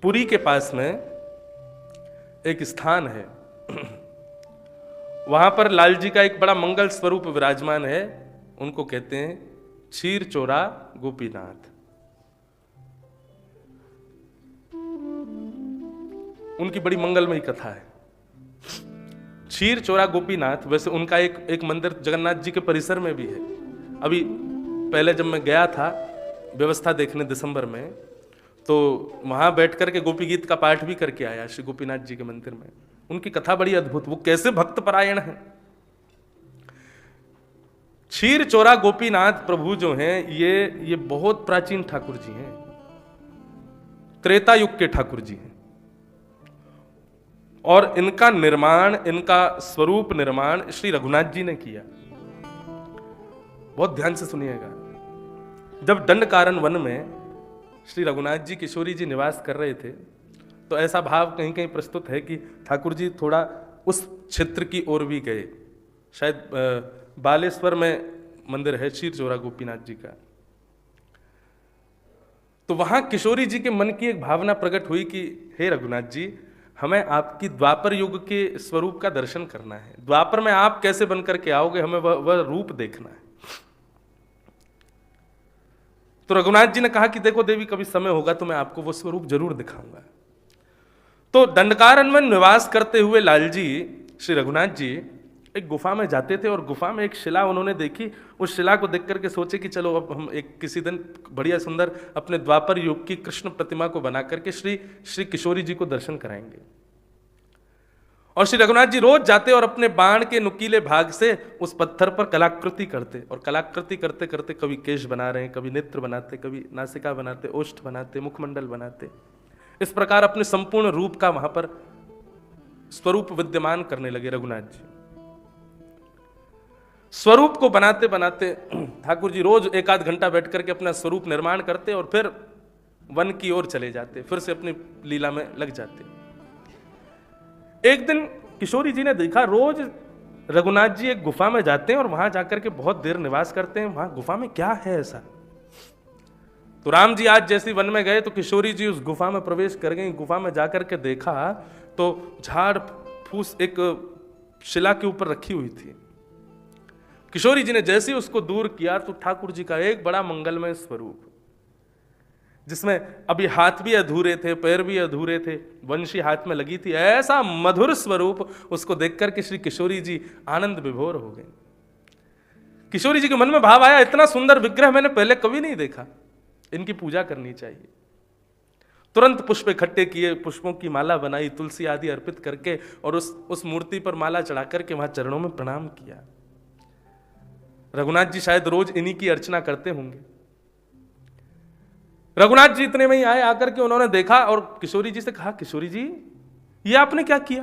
पुरी के पास में एक स्थान है, वहां पर लाल जी का एक बड़ा मंगल स्वरूप विराजमान है। उनको कहते हैं क्षीर चोरा गोपीनाथ। उनकी बड़ी मंगलमयी कथा है। क्षीर चोरा गोपीनाथ, वैसे उनका एक मंदिर जगन्नाथ जी के परिसर में भी है। अभी पहले जब मैं गया था व्यवस्था देखने दिसंबर में, तो वहां बैठ करके गोपी गीत का पाठ भी करके आया श्री गोपीनाथ जी के मंदिर में। उनकी कथा बड़ी अद्भुत, वो कैसे भक्त परायण है। क्षीर चोरा गोपीनाथ प्रभु जो हैं, ये बहुत प्राचीन ठाकुर जी हैं, त्रेता युग के ठाकुर जी हैं। और इनका निर्माण, इनका स्वरूप निर्माण श्री रघुनाथ जी ने किया। बहुत ध्यान से सुनिएगा। जब दंडकारण्य वन में श्री रघुनाथ जी किशोरी जी निवास कर रहे थे, तो ऐसा भाव कहीं कहीं प्रस्तुत है कि ठाकुर जी थोड़ा उस क्षेत्र की ओर भी गए। शायद बालेश्वर में मंदिर है क्षीर चोरा गोपीनाथ जी का। तो वहां किशोरी जी के मन की एक भावना प्रकट हुई कि हे रघुनाथ जी, हमें आपकी द्वापर युग के स्वरूप का दर्शन करना है। द्वापर में आप कैसे बनकर के आओगे, हमें वह रूप देखना है। तो रघुनाथ जी ने कहा कि देखो देवी, कभी समय होगा तो मैं आपको वो स्वरूप जरूर दिखाऊंगा। तो दंडकारण्य में निवास करते हुए लाल जी, श्री रघुनाथ जी एक गुफा में जाते थे, और गुफा में एक शिला उन्होंने देखी। उस शिला को देख करके सोचे कि चलो अब हम एक किसी दिन बढ़िया सुंदर अपने द्वापर युग की कृष्ण प्रतिमा को बना करके श्री किशोरी जी को दर्शन कराएंगे। और श्री रघुनाथ जी रोज जाते और अपने बाण के नुकीले भाग से उस पत्थर पर कलाकृति करते, और कलाकृति करते करते कभी केश बना रहे हैं, कभी नेत्र बनाते, कभी नासिका बनाते, ओष्ठ बनाते, मुखमंडल बनाते। इस प्रकार अपने संपूर्ण रूप का वहां पर स्वरूप विद्यमान करने लगे रघुनाथ जी। स्वरूप को बनाते बनाते ठाकुर जी रोज एक आध घंटा बैठ करके अपना स्वरूप निर्माण करते और फिर वन की ओर चले जाते, फिर से अपनी लीला में लग जाते। एक दिन किशोरी जी ने देखा रोज रघुनाथ जी एक गुफा में जाते हैं और वहां जाकर के बहुत देर निवास करते हैं। वहां गुफा में क्या है ऐसा? तो राम जी आज जैसे वन में गए तो किशोरी जी उस गुफा में प्रवेश कर गई। गुफा में जाकर के देखा तो झाड़ फूस एक शिला के ऊपर रखी हुई थी। किशोरी जी ने जैसे ही उसको दूर किया तो ठाकुर जी का एक बड़ा मंगलमय स्वरूप, जिसमें अभी हाथ भी अधूरे थे, पैर भी अधूरे थे, वंशी हाथ में लगी थी। ऐसा मधुर स्वरूप उसको देखकर के श्री किशोरी जी आनंद विभोर हो गए। किशोरी जी के मन में भाव आया, इतना सुंदर विग्रह मैंने पहले कभी नहीं देखा, इनकी पूजा करनी चाहिए। तुरंत पुष्प इकट्ठे किए, पुष्पों की माला बनाई, तुलसी आदि अर्पित करके और उस मूर्ति पर माला चढ़ा करके वहां चरणों में प्रणाम किया। रघुनाथ जी शायद रोज इन्हीं की अर्चना करते होंगे। रघुनाथ जी इतने में ही आए, आकर के उन्होंने देखा और किशोरी जी से कहा, किशोरी जी ये आपने क्या किया?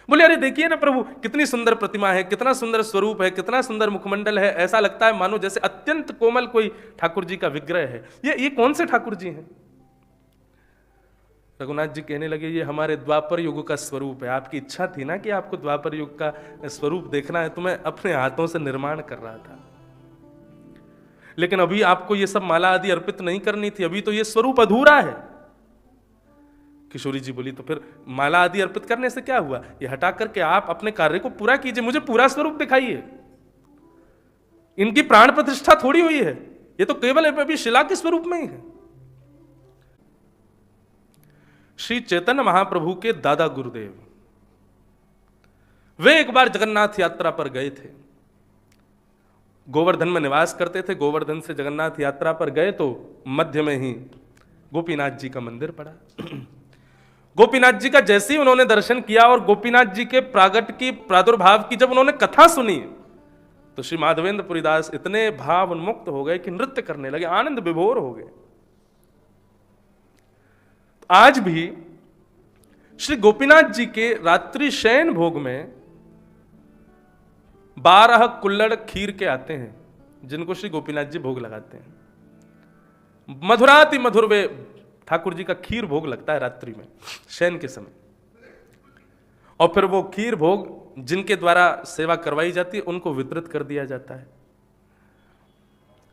बोले, अरे देखिए ना प्रभु, कितनी सुंदर प्रतिमा है, कितना सुंदर स्वरूप है, कितना सुंदर मुखमंडल है। ऐसा लगता है मानो जैसे अत्यंत कोमल कोई ठाकुर जी का विग्रह है। ये कौन से ठाकुर जी हैं? रघुनाथ जी कहने लगे, ये हमारे द्वापर युग का स्वरूप है। आपकी इच्छा थी ना कि आपको द्वापर युग का स्वरूप देखना है, तो मैं अपने हाथों से निर्माण कर रहा था। लेकिन अभी आपको ये सब माला आदि अर्पित नहीं करनी थी, अभी तो ये स्वरूप अधूरा है। किशोरी जी बोली, तो फिर माला आदि अर्पित करने से क्या हुआ? ये हटा करके आप अपने कार्य को पूरा कीजिए, मुझे पूरा स्वरूप दिखाइए। इनकी प्राण प्रतिष्ठा थोड़ी हुई है, ये तो केवल अभी शिला के स्वरूप में ही है। श्री चैतन्य महाप्रभु के दादा गुरुदेव, वे एक बार जगन्नाथ यात्रा पर गए थे। गोवर्धन में निवास करते थे। गोवर्धन से जगन्नाथ यात्रा पर गए तो मध्य में ही गोपीनाथ जी का मंदिर पड़ा। गोपीनाथ जी का जैसे ही उन्होंने दर्शन किया और गोपीनाथ जी के प्रादुर्भाव की जब उन्होंने कथा सुनी, तो श्री माधवेंद्र पुरीदास इतने भाव उन्मुक्त हो गए कि नृत्य करने लगे, आनंद विभोर हो गए। आज भी श्री गोपीनाथ जी के रात्रि शयन भोग में 12 कुल्हड़ खीर के आते हैं, जिनको श्री गोपीनाथ जी भोग लगाते हैं। मधुराति मधुर वे ठाकुर जी का खीर भोग लगता है रात्रि में शयन के समय। और फिर वो खीर भोग जिनके द्वारा सेवा करवाई जाती है उनको वितरित कर दिया जाता है।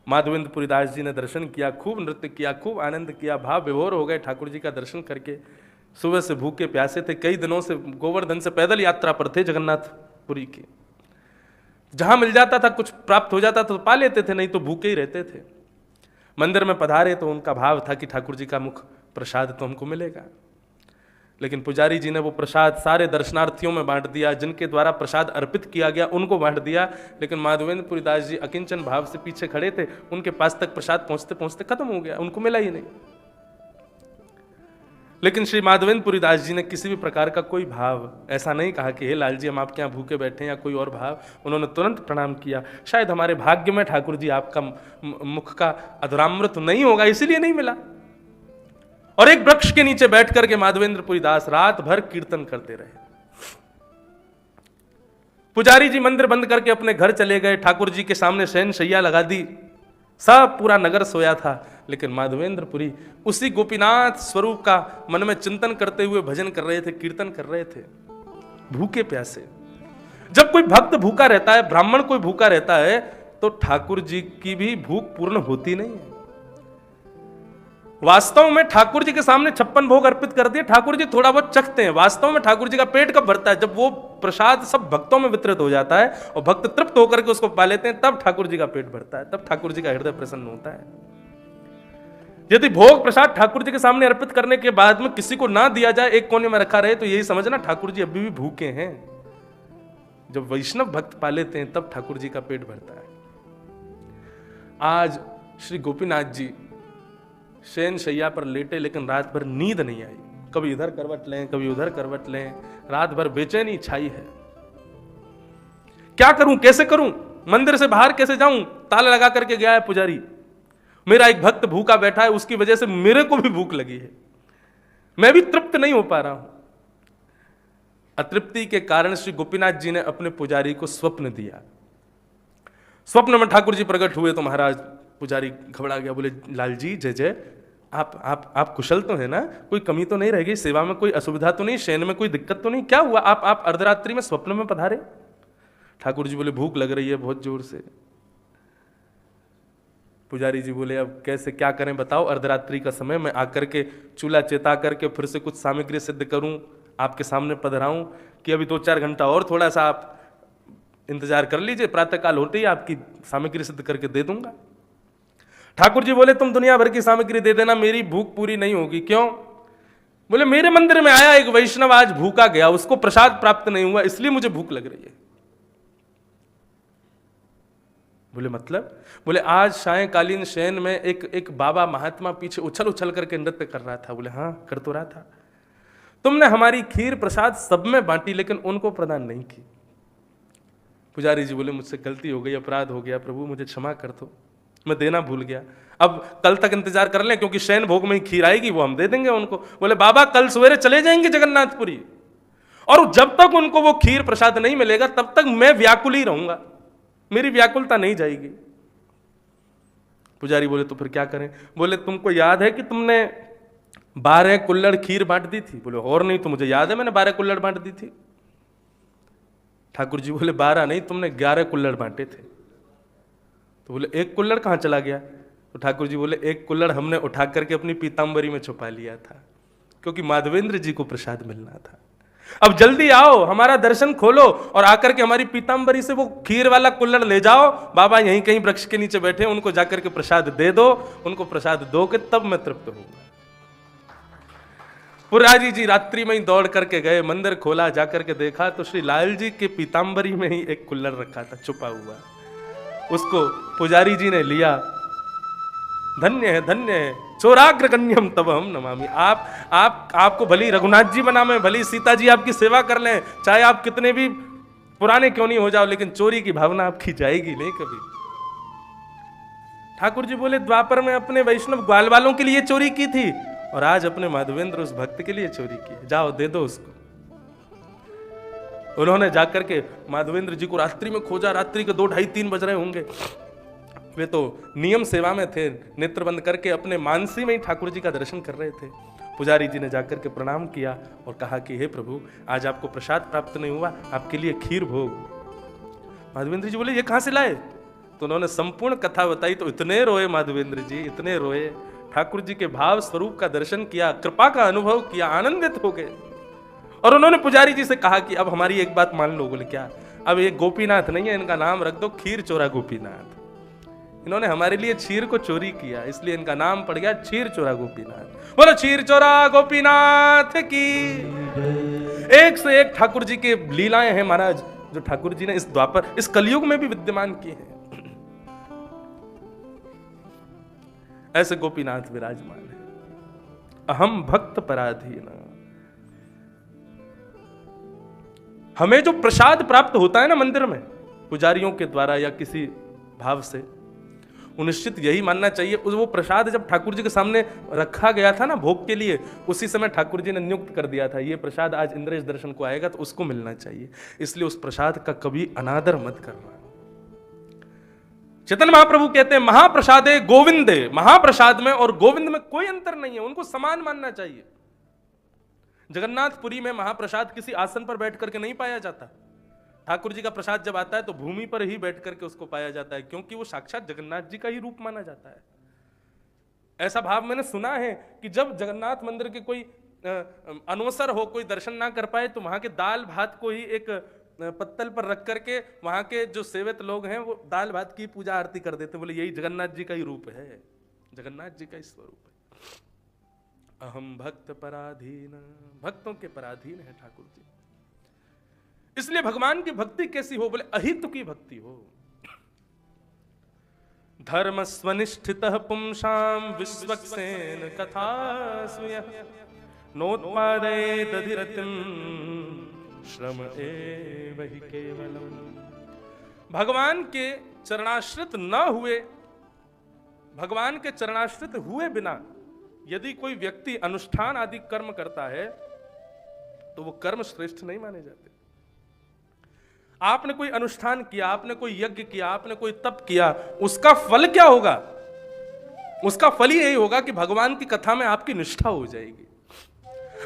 माधवेंद्रपुरी दास जी ने दर्शन किया, खूब नृत्य किया, खूब आनंद किया, भाव विभोर हो गए ठाकुर जी का दर्शन करके। सुबह से भूखे प्यासे थे, कई दिनों से गोवर्धन से पैदल यात्रा पर थे जगन्नाथपुरी की। जहां मिल जाता था, कुछ प्राप्त हो जाता था तो पा लेते थे, नहीं तो भूखे ही रहते थे। मंदिर में पधारे तो उनका भाव था कि ठाकुर जी का मुख प्रसाद तो हमको मिलेगा। लेकिन पुजारी जी ने वो प्रसाद सारे दर्शनार्थियों में बांट दिया, जिनके द्वारा प्रसाद अर्पित किया गया उनको बांट दिया। लेकिन माधवेंद्रपुरी दास जी अकिंचन भाव से पीछे खड़े थे, उनके पास तक प्रसाद पहुंचते पहुंचते खत्म हो गया, उनको मिला ही नहीं। लेकिन श्री माधवेंद्रपुरी दास जी ने किसी भी प्रकार का कोई भाव ऐसा नहीं कहा कि हे लाल जी हम आपके यहाँ भूखे बैठे या कोई और भाव। उन्होंने तुरंत प्रणाम किया। शायद हमारे भाग्य में ठाकुर जी आपका मुख का अधरामृत नहीं होगा, इसीलिए नहीं मिला। और एक वृक्ष के नीचे बैठ करके माधवेंद्रपुरी दास रात भर कीर्तन करते रहे। पुजारी जी मंदिर बंद करके अपने घर चले गए, ठाकुर जी के सामने शयन शैया लगा दी, सब पूरा नगर सोया था। लेकिन माधवेंद्रपुरी उसी गोपीनाथ स्वरूप का मन में चिंतन करते हुए भजन कर रहे थे, कीर्तन कर रहे थे, भूखे प्यासे। जब कोई भक्त भूखा रहता है, ब्राह्मण कोई भूखा रहता है, तो ठाकुर जी की भी भूख पूर्ण होती नहीं है। वास्तव में ठाकुर जी के सामने 56 भोग अर्पित कर दिए, ठाकुर जी थोड़ा बहुत चखते हैं। वास्तव में ठाकुर जी का पेट कब भरता है? जब वो प्रसाद सब भक्तों में वितरित हो जाता है और भक्त तृप्त होकर के उसको पा लेते हैं, तब ठाकुर जी का पेट भरता है, तब ठाकुर जी का हृदय प्रसन्न होता है। यदि भोग प्रसाद ठाकुर जी के सामने अर्पित करने के बाद में किसी को ना दिया जाए, एक कोने में रखा रहे, तो यही समझना ठाकुर जी अभी भी भूखे हैं। जब वैष्णव भक्त पा लेते हैं तब ठाकुर जी का पेट भरता है। आज श्री गोपीनाथ जी शयन शैया पर लेटे, लेकिन रात भर नींद नहीं आई। कभी इधर करवट लें, कभी उधर करवट लें, रात भर बेचैनी छाई है। क्या करूं, कैसे करूं, मंदिर से बाहर कैसे जाऊं? ताला लगा करके गया है पुजारी। मेरा एक भक्त भूखा बैठा है, उसकी वजह से मेरे को भी भूख लगी है, मैं भी तृप्त नहीं हो पा रहा हूं। अतृप्ति के कारण श्री गोपीनाथ जी ने अपने पुजारी को स्वप्न दिया। स्वप्न में ठाकुर जी प्रकट हुए तो महाराज पुजारी घबरा गया, बोले लाल जी जय जय, आप कुशल तो है ना? कोई कमी तो नहीं रह गई? सेवा में कोई असुविधा तो नहीं? शयन में कोई दिक्कत तो नहीं? क्या हुआ? आप अर्धरात्रि में स्वप्न में पधारे? ठाकुर जी बोले भूख लग रही है बहुत जोर से। पुजारी जी बोले अब कैसे क्या करें बताओ, अर्धरात्रि का समय, मैं आकर के चूल्हा चेता करके फिर से कुछ सामग्री सिद्ध करूं, आपके सामने पधराऊं, कि अभी 2-4 घंटा और थोड़ा सा आप इंतजार कर लीजिए, प्रातःकाल होते ही आपकी सामग्री सिद्ध करके दे दूंगा। ठाकुर जी बोले तुम दुनिया भर की सामग्री दे देना, मेरी भूख पूरी नहीं होगी। क्यों? बोले मेरे मंदिर में आया एक वैष्णव आज भूखा गया, उसको प्रसाद प्राप्त नहीं हुआ, इसलिए मुझे भूख लग रही है। बोले मतलब? बोले आज सायंकालीन शयन में एक बाबा महात्मा पीछे उछल उछल करके नृत्य कर रहा था। बोले हाँ कर तो रहा था। तुमने हमारी खीर प्रसाद सब में बांटी, लेकिन उनको प्रदान नहीं की। पुजारी जी बोले मुझसे गलती हो गई, अपराध हो गया, प्रभु मुझे क्षमा कर दो, मैं देना भूल गया। अब कल तक इंतजार कर लें, क्योंकि शयन भोग में ही खीर आएगी, वो हम दे देंगे उनको। बोले बाबा कल सवेरे चले जाएंगे जगन्नाथपुरी, और जब तक उनको वो खीर प्रसाद नहीं मिलेगा तब तक मैं व्याकुल ही रहूंगा, मेरी व्याकुलता नहीं जाएगी। पुजारी बोले तो फिर क्या करें? बोले तुमको याद है कि तुमने 12 कुल्हड़ खीर बांट दी थी? बोले और नहीं तो मुझे याद है मैंने 12 कुल्हड़ बांट दी थी। ठाकुर जी बोले 12 नहीं, तुमने 11 कुल्हड़ बांटे थे। तो बोले एक कुल्हड़ कहां चला गया? तो ठाकुर जी बोले एक कुल्हड़ हमने उठा करके अपनी पीताम्बरी में छुपा लिया था, क्योंकि माधवेंद्र जी को प्रसाद मिलना था। अब जल्दी आओ, हमारा दर्शन खोलो और आकर के हमारी पीताम्बरी से वो खीर वाला कुल्हड़ ले जाओ। बाबा यहीं कहीं वृक्ष के नीचे बैठे, उनको जाकर के प्रसाद दे दो, उनको प्रसाद दो के तब मैं तृप्त होऊंगा। पुरारी जी रात्रि में ही दौड़ करके गए, मंदिर खोला, जाकर के देखा तो श्री लाल जी के पीताम्बरी में ही एक कुल्हड़ रखा था छुपा हुआ। उसको पुजारी जी ने लिया। धन्य है चोराग्र कन्यम तब हम नमामि। आपको भली रघुनाथ जी बना, मैं भली सीता जी आपकी सेवा कर लें, चाहे आप कितने भी पुराने क्यों नहीं हो जाओ, लेकिन चोरी की भावना आपकी जाएगी नहीं कभी। ठाकुर जी बोले द्वापर में अपने वैष्णव ग्वाल वालों के लिए चोरी की थी, और आज अपने माधवेंद्र उस भक्त के लिए चोरी की, जाओ दे दो उसको। उन्होंने जाकर के माधवेंद्र जी को रात्रि में खोजा, रात्रि के 2, 2:30, 3 बज रहे होंगे। वे तो नियम सेवा में थे, नेत्र बंद करके अपने मानसी में ही ठाकुर जी का दर्शन कर रहे थे। पुजारी जी ने जाकर के प्रणाम किया और कहा कि हे प्रभु आज आपको प्रसाद प्राप्त नहीं हुआ, आपके लिए खीर भोग। माधवेंद्र जी बोले ये कहां से लाए? तो उन्होंने संपूर्ण कथा बताई तो इतने रोए माधवेंद्र जी, इतने रोए। ठाकुर जी के भाव स्वरूप का दर्शन किया, कृपा का अनुभव किया, आनंदित हो गए। और उन्होंने पुजारी जी से कहा कि अब हमारी एक बात मान लो। बोले क्या? अब ये गोपीनाथ नहीं है, इनका नाम रख दो खीर चोरा गोपीनाथ। इन्होंने हमारे लिए क्षीर को चोरी किया, इसलिए इनका नाम पड़ गया क्षीर चोरा गोपीनाथ। बोलो क्षीर चोरा गोपीनाथ की। एक से एक ठाकुर जी के लीलाएं हैं महाराज, जो ठाकुर जी ने इस द्वापर, इस कलयुग में भी विद्यमान की हैं। ऐसे गोपीनाथ विराजमान है। अहम भक्त पराधीन। हमें जो प्रसाद प्राप्त होता है ना मंदिर में पुजारियों के द्वारा या किसी भाव से, वो निश्चित यही मानना चाहिए वो प्रसाद जब ठाकुर जी के सामने रखा गया था ना भोग के लिए, उसी समय ठाकुर जी ने नियुक्त कर दिया था ये प्रसाद आज इंद्रेश दर्शन को आएगा तो उसको मिलना चाहिए। इसलिए उस प्रसाद का कभी अनादर मत करना। चैतन्य महाप्रभु कहते हैं महाप्रसादे गोविंदे, महाप्रसाद में और गोविंद में कोई अंतर नहीं है, उनको समान मानना चाहिए। जगन्नाथपुरी में महाप्रसाद किसी आसन पर बैठ करके नहीं पाया जाता। ठाकुर जी का प्रसाद जब आता है तो भूमि पर ही बैठ करके उसको पाया जाता है, क्योंकि वो साक्षात जगन्नाथ जी का ही रूप माना जाता है। ऐसा भाव मैंने सुना है कि जब जगन्नाथ मंदिर के कोई अनवसर हो, कोई दर्शन ना कर पाए, तो वहां के दाल भात को ही एक पत्तल पर रख करके वहां के जो सेवित लोग हैं वो दाल भात की पूजा आरती कर देते। बोले यही जगन्नाथ जी का ही रूप है, जगन्नाथ जी का ही स्वरूप है। अहम भक्त पराधीन, भक्तों के पराधीन है ठाकुर जी। इसलिए भगवान की भक्ति कैसी हो? बोले अहित की भक्ति हो। धर्म स्वनिष्ठितः पुंसाम विश्वक्सेन कथा सुयः नोत्पादये दधिरतिं श्रम एव हि केवलम। भगवान के चरणाश्रित न हुए, भगवान के चरणाश्रित हुए बिना यदि कोई व्यक्ति अनुष्ठान आदि कर्म करता है तो वो कर्म श्रेष्ठ नहीं माने जाते। आपने कोई अनुष्ठान किया, आपने कोई यज्ञ किया, आपने कोई तप किया, उसका फल क्या होगा? उसका फल ही यही होगा कि भगवान की कथा में आपकी निष्ठा हो जाएगी।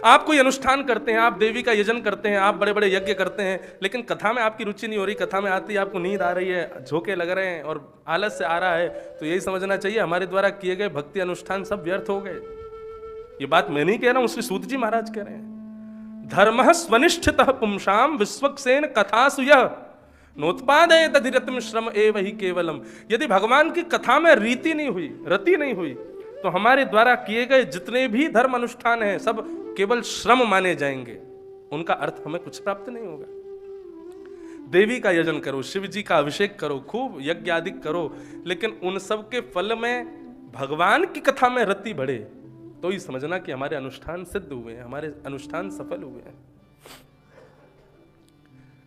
आप कोई अनुष्ठान करते हैं, आप देवी का यजन करते हैं, आप बड़े बड़े यज्ञ करते हैं, लेकिन कथा में आपकी रुचि नहीं हो रही, कथा में आती आपको नींद आ रही है, झोंके लग रहे हैं और आलस से आ रहा है, तो यही समझना चाहिए हमारे द्वारा किए गए भक्ति अनुष्ठान सब व्यर्थ हो गए। ये बात मैं नहीं कह रहा हूं, श्री सूत जी महाराज कह रहे हैं। धर्म स्वनिष्ठितः पुंसाम विश्वक्सेन कथासु यः नोत्पादये दधिरतिं श्रम एव हि केवलम। यदि भगवान की कथा में रीति नहीं हुई, रति नहीं हुई, तो हमारे द्वारा किए गए जितने भी धर्म अनुष्ठान हैं सब केवल श्रम माने जाएंगे, उनका अर्थ हमें कुछ प्राप्त नहीं होगा। देवी का यजन करो, शिव जी का अभिषेक करो, खूब यज्ञ आदि करो, लेकिन उन सब के फल में भगवान की कथा में रति बढ़े तो ही समझना कि हमारे अनुष्ठान सिद्ध हुए हैं, हमारे अनुष्ठान सफल हुए हैं।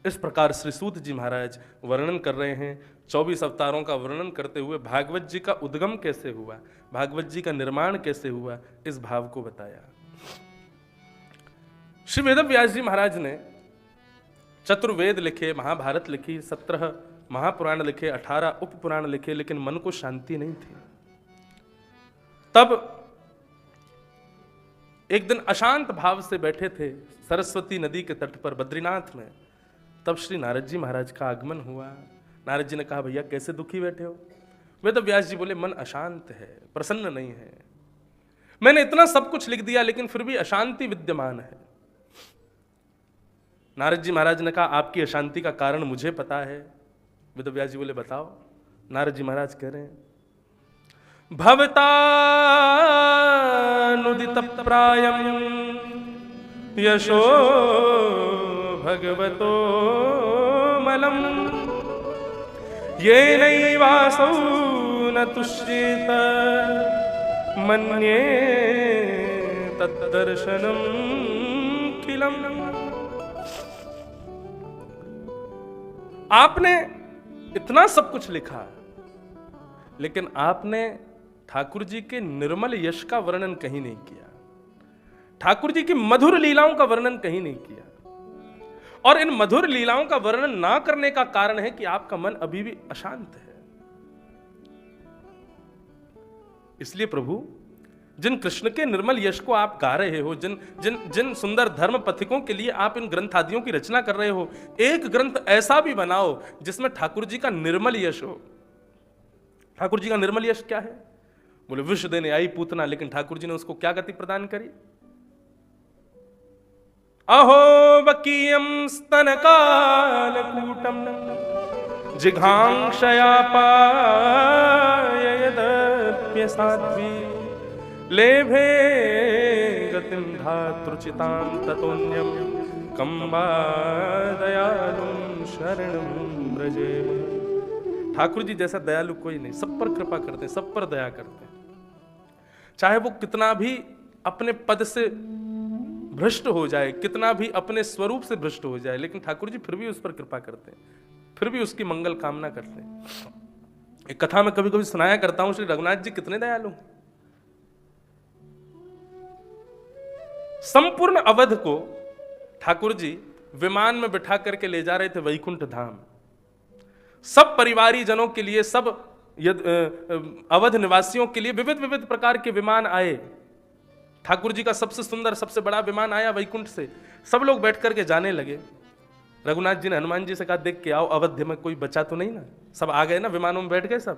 इस प्रकार श्री सूत जी महाराज वर्णन कर रहे हैं 24 अवतारों का वर्णन करते हुए भागवत जी का उद्गम कैसे हुआ, भागवत जी का निर्माण कैसे हुआ, इस भाव को बताया। श्री वेदव्यास जी महाराज ने चतुर्वेद लिखे, महाभारत लिखी, 17 महापुराण लिखे, 18 उपपुराण लिखे, लेकिन मन को शांति नहीं थी। तब एक दिन अशांत भाव से बैठे थे सरस्वती नदी के तट पर बद्रीनाथ में। तब श्री नारद जी महाराज का आगमन हुआ। नारद जी ने कहा भैया कैसे दुखी बैठे हो? वेदव्यास जी बोले मन अशांत है, प्रसन्न नहीं है। मैंने इतना सब कुछ लिख दिया लेकिन फिर भी अशांति विद्यमान है। नारद जी महाराज ने कहा आपकी अशांति का कारण मुझे पता है। वेदव्यास जी बोले बताओ। नारद जी महाराज कह रहे हैं भवतानुदित प्रायम यशो भगवतो मलम येनैवासौ न तुष्येत मन्ये तद्दर्शनम खिलम। आपने इतना सब कुछ लिखा लेकिन आपने ठाकुर जी के निर्मल यश का वर्णन कहीं नहीं किया, ठाकुर जी की मधुर लीलाओं का वर्णन कहीं नहीं किया। और इन मधुर लीलाओं का वर्णन ना करने का कारण है कि आपका मन अभी भी अशांत है। इसलिए प्रभु जिन कृष्ण के निर्मल यश को आप गा रहे हो, जिन जिन जिन सुंदर धर्म पथिकों के लिए आप इन ग्रंथ आदियों की रचना कर रहे हो, एक ग्रंथ ऐसा भी बनाओ जिसमें ठाकुर जी का निर्मल यश हो। ठाकुर जी का निर्मल यश क्या है? बोले विष देने आई पूतना, लेकिन ठाकुर जी ने उसको क्या गति प्रदान करी? अहो वकीयम स्तनकालकूटम जिघांक्षया पाययदप्य साध्वी लेभे गतिम धातृचितां ततोन्यम कंबा दयालुं शरणं ब्रजे। ठाकुर जी जैसा दयालु कोई नहीं, सब पर कृपा करते हैं, सब पर दया करते हैं। चाहे वो कितना भी अपने पद से भ्रष्ट हो जाए, कितना भी अपने स्वरूप से भ्रष्ट हो जाए, लेकिन ठाकुर जी फिर भी उस पर कृपा करते हैं, फिर भी उसकी मंगल कामना करते हैं। एक कथा में कभी कभी सुनाया करता हूं, श्री रघुनाथ जी कितने दयालु हैं। संपूर्ण अवध को ठाकुर जी विमान में बिठा करके ले जा रहे थे वैकुंठ धाम। सब परिवारी जनों के लिए, सब अवध निवासियों के लिए विविध विविध प्रकार के विमान आए। ठाकुर जी का सबसे सुंदर, सबसे बड़ा विमान आया वैकुंठ से। सब लोग बैठ करके जाने लगे। रघुनाथ जी ने हनुमान जी से कहा, देख के आओ अवध में कोई बचा तो नहीं ना? सब आ गए ना, विमानों में बैठ गए सब।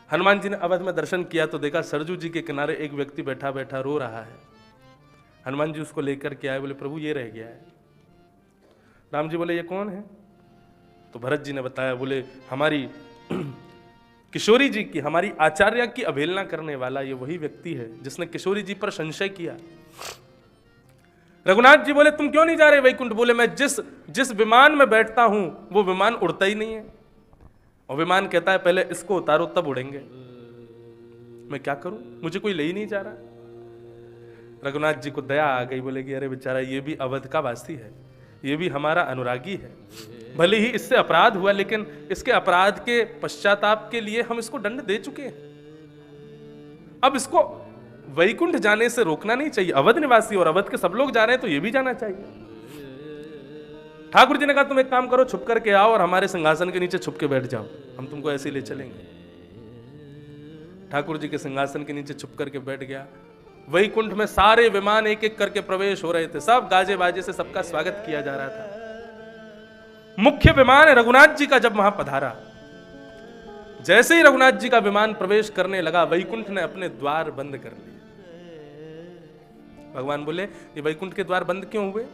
हनुमान जी ने अवध में दर्शन किया तो देखा सरजू जी के किनारे एक व्यक्ति बैठा बैठा रो रहा है। हनुमान जी उसको लेकर के आए, बोले प्रभु ये रह गया है। राम जी बोले ये कौन है? तो भरत जी ने बताया, बोले हमारी किशोरी जी की, हमारी आचार्य की अवहेलना करने वाला ये वही व्यक्ति है जिसने किशोरी जी पर संशय किया। रघुनाथ जी बोले तुम क्यों नहीं जा रहे वैकुंठ? बोले मैं जिस विमान में बैठता हूं वो विमान उड़ता ही नहीं है, और विमान कहता है पहले इसको उतारो तब उड़ेंगे। मैं क्या करूं, मुझे कोई ले ही नहीं जा रहा। रघुनाथ जी को दया आ गई, बोले कि अरे बेचारा ये भी अवध का वासी है, ये भी हमारा अनुरागी है। भले ही इससे अपराध हुआ, लेकिन इसके अपराध के पश्चाताप के लिए हम इसको दंड दे चुके हैं। अब इसको वैकुंठ जाने से रोकना नहीं चाहिए। अवध निवासी और अवध के सब लोग जा रहे हैं तो ये भी जाना चाहिए। ठाकुर जी ने कहा तुम एक काम करो, छुप करके आओ और हमारे सिंहासन के नीचे छुप के बैठ जाओ, हम तुमको ऐसे ले चलेंगे। ठाकुर जी के सिंहासन के नीचे छुप करके बैठ गया। वैकुंठ में सारे विमान एक एक करके प्रवेश हो रहे थे, सब गाजे बाजे से सबका स्वागत किया जा रहा था। मुख्य विमान रघुनाथ जी का जब वहां पधारा, जैसे ही रघुनाथ जी का विमान प्रवेश करने लगा, वैकुंठ ने अपने द्वार बंद कर लिए। भगवान बोले ये वैकुंठ के द्वार बंद क्यों हुए?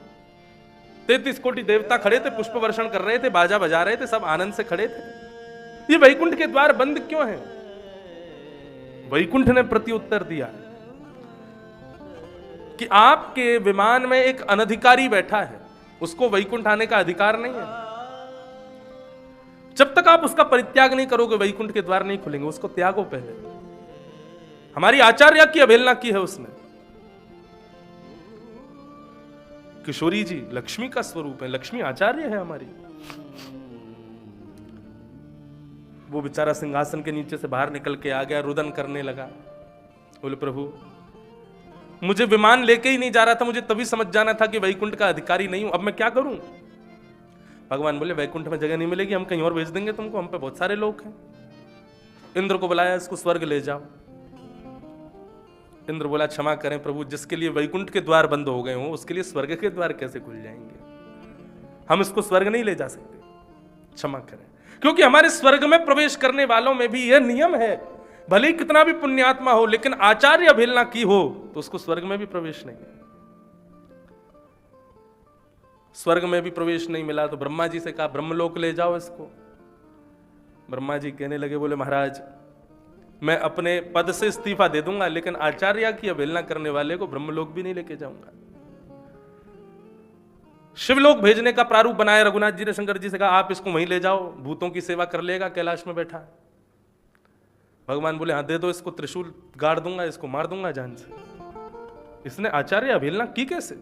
33 कोटि देवता खड़े थे, पुष्प वर्षण कर रहे थे, बाजा बजा रहे थे, सब आनंद से खड़े थे। ये वैकुंठ के द्वार बंद क्यों हैं? वैकुंठ ने प्रत्युत्तर दिया कि आपके विमान में एक अनधिकारी बैठा है, उसको वैकुंठ आने का अधिकार नहीं है। जब तक आप उसका परित्याग नहीं करोगे वैकुंठ के द्वार नहीं खुलेंगे, उसको त्यागो पहले। हमारी आचार्य की अवहेलना की है उसने। किशोरी जी लक्ष्मी का स्वरूप है, लक्ष्मी आचार्य है हमारी। वो बेचारा सिंहासन के नीचे से बाहर निकल के आ गया, रुदन करने लगा। बोले प्रभु मुझे विमान लेके ही नहीं जा रहा था, मुझे तभी समझ जाना था कि वैकुंठ का अधिकारी नहीं हूं, अब मैं क्या करूं? भगवान बोले वैकुंठ में जगह नहीं मिलेगी, हम कहीं और भेज देंगे तुमको, हम पे बहुत सारे लोग हैं। इंद्र को बुलाया, इसको स्वर्ग ले जाओ। इंद्र बोला क्षमा करें प्रभु, जिसके लिए वैकुंठ के द्वार बंद हो गए हों उसके लिए स्वर्ग के द्वार कैसे खुल जाएंगे? हम इसको स्वर्ग नहीं ले जा सकते, क्षमा करें। क्योंकि हमारे स्वर्ग में प्रवेश करने वालों में भी यह नियम है, भले ही कितना भी पुण्यात्मा हो, लेकिन आचार्य अवहेलना की हो तो उसको स्वर्ग में भी प्रवेश नहीं है। स्वर्ग में भी प्रवेश नहीं मिला तो ब्रह्मा जी से कहा ब्रह्मलोक ले जाओ इसको। ब्रह्मा जी कहने लगे, बोले महाराज मैं अपने पद से इस्तीफा दे दूंगा, लेकिन आचार्य की अवहेलना करने वाले को ब्रह्मलोक भी नहीं लेके जाऊंगा। शिवलोक भेजने का प्रारूप बनाया रघुनाथ जी ने। शंकर जी से कहा आप इसको वहीं ले जाओ, भूतों की सेवा कर लेगा, कैलाश में बैठा। भगवान बोले हाँ दे दो इसको, त्रिशूल गाड़ दूंगा, इसको मार दूंगा जान से। इसने आचार्य अवहेलना की कैसे?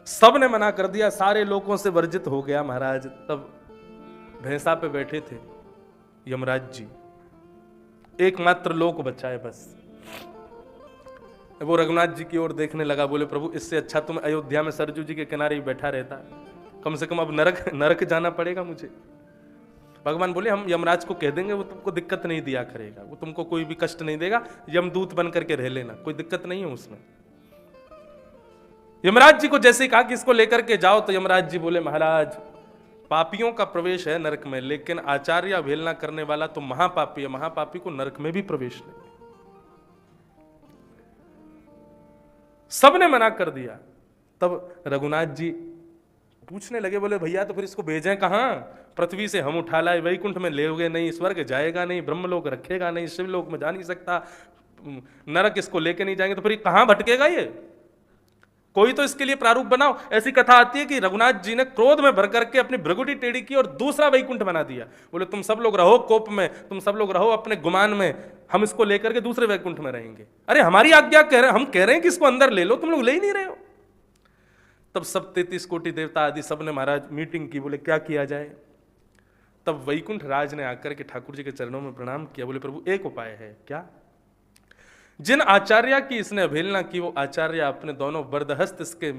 सब ने मना कर दिया, सारे लोगों से वर्जित हो गया महाराज। तब भैंसा पे बैठे थे यमराज जी, एकमात्र लोक बचा है बस। वो रघुनाथ जी की ओर देखने लगा, बोले प्रभु इससे अच्छा तुम अयोध्या में सरजू जी के किनारे ही बैठा रहता, कम से कम अब नरक जाना पड़ेगा मुझे। भगवान बोले हम यमराज को कह देंगे, वो तुमको दिक्कत नहीं दिया करेगा, वो तुमको कोई भी कष्ट नहीं देगा, यमदूत बन करके रह लेना, कोई दिक्कत नहीं है उसमें। यमराज जी को जैसे ही कहा कि इसको लेकर के जाओ, तो यमराज जी बोले महाराज पापियों का प्रवेश है नरक में, लेकिन आचार्य अवहेलना करने वाला तो महापापी है, महापापी को नरक में भी प्रवेश नहीं। सबने मना कर दिया। तब रघुनाथ जी पूछने लगे, बोले भैया तो फिर इसको भेजें कहां? पृथ्वी से हम उठा लाए, वैकुंठ में लेओगे नहीं, स्वर्ग जाएगा नहीं, ब्रह्मलोक रखेगा नहीं, शिवलोक में जा नहीं सकता, नरक इसको लेके नहीं जाएंगे, तो फिर कहां भटकेगा ये? कोई तो इसके लिए प्रारूप बनाओ। ऐसी कथा आती है कि रघुनाथ जी ने क्रोध में भर करके अपनी भृगुटी टेढ़ी की और दूसरा वैकुंठ बना दिया। बोले तुम सब लोग रहो कोप में, तुम सब लोग रहो अपने गुमान में, हम इसको लेकर के दूसरे वैकुंठ में रहेंगे। अरे हमारी आज्ञा कह रहे, हम कह रहे हैं कि इसको अंदर ले लो, तुम लोग ले ही नहीं रहे हो। तब सब 33 कोटि देवता आदि सब ने महाराज मीटिंग की, बोले क्या किया जाए। तब वैकुंठ राज ने आकर के ठाकुर जी के चरणों में प्रणाम किया। बोले प्रभु एक उपाय है। क्या? जिन आचार्य की इसने अवहेलना की, वो आचार्य अपने दोनों वरदहस्त इसके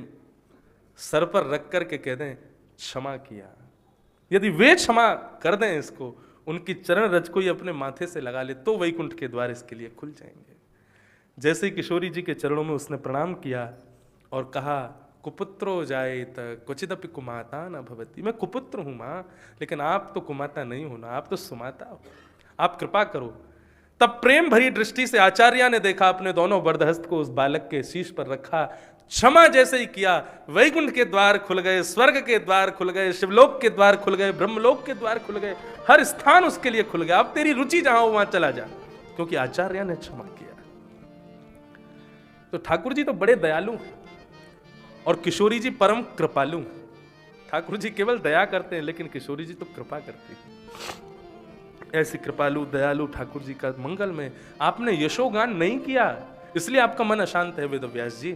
सर पर रख करके कह दें क्षमा किया। यदि वे क्षमा कर दें इसको, उनकी चरण रज को ही अपने माथे से लगा ले, तो वैकुंठ के द्वार इसके लिए खुल जाएंगे। जैसे ही किशोरी जी के चरणों में उसने प्रणाम किया और कहा कुपुत्रो जायेत क्वचिदपि कुमाता न भवति। मैं कुपुत्र हूं मां, लेकिन आप तो कुमाता नहीं हो ना, आप तो सुमाता हो, आप कृपा करो। तब प्रेम भरी दृष्टि से आचार्य ने देखा, अपने दोनों वरदहस्त को उस बालक के शीश पर रखा, क्षमा जैसे ही किया, वैकुंठ के द्वार खुल गए, स्वर्ग के द्वार खुल गए, शिवलोक के द्वार खुल गए, ब्रह्मलोक के द्वार खुल गए, हर स्थान उसके लिए खुल गया। अब तेरी रुचि जहां हो वहां चला जा, क्योंकि आचार्य ने क्षमा किया। तो ठाकुर जी तो बड़े दयालु हैं और किशोरी जी परम कृपालु। ठाकुर जी केवल दया करते हैं, लेकिन किशोरी जी तो कृपा करती है। ऐसी कृपालु दयालु ठाकुर जी का मंगल में आपने यशोगान नहीं किया, इसलिए आपका मन अशांत है वेदव्यास जी।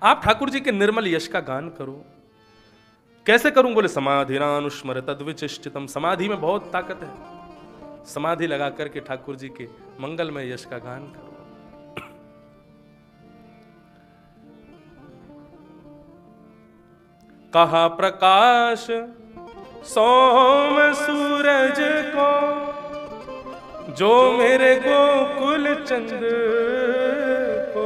आप ठाकुर जी के निर्मल यश का गान करो। कैसे करूं? बोले समाधिरानुस्मर तद्विचिष्टितम। समाधि में बहुत ताकत है, समाधि लगा करके ठाकुर जी के मंगलमय यश का गान करो। कहा प्रकाश सोम सूरज को, जो मेरे गोकुल चंद्र को।